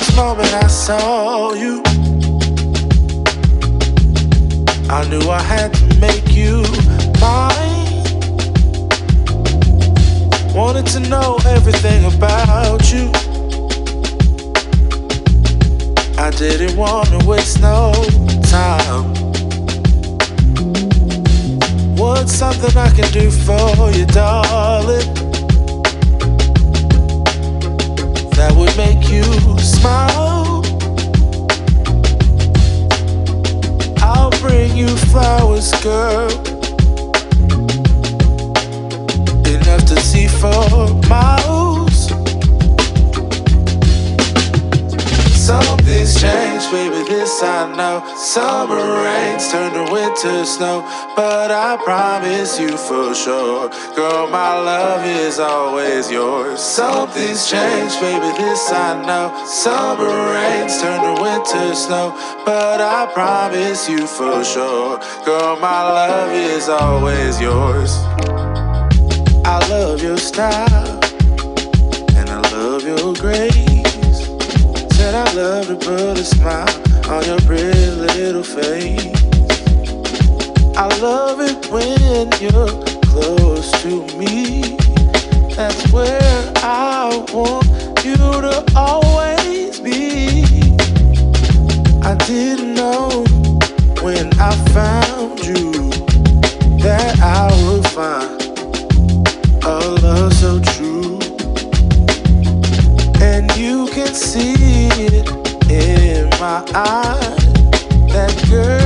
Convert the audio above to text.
first moment I saw you, I knew I had to make you mine. Wanted to know everything about you. I didn't want to waste no time. What's something I can do for you, darling, that would make you smile? I'll bring you flowers, girl, enough to see for miles. Something's changed, baby, this I know. Summer rains turn to winter snow, but I promise you for sure, girl, my love is always yours. Something's changed, baby, this I know. Summer rains turn to winter snow, but I promise you for sure, girl, my love is always yours. I love your style, and I love your grace. Said I love to put a smile on your pretty little face. I love it when you're close to me. That's where I want you to always be. I didn't know when I found you that I would find a love so true. And you can see it in my eyes, that girl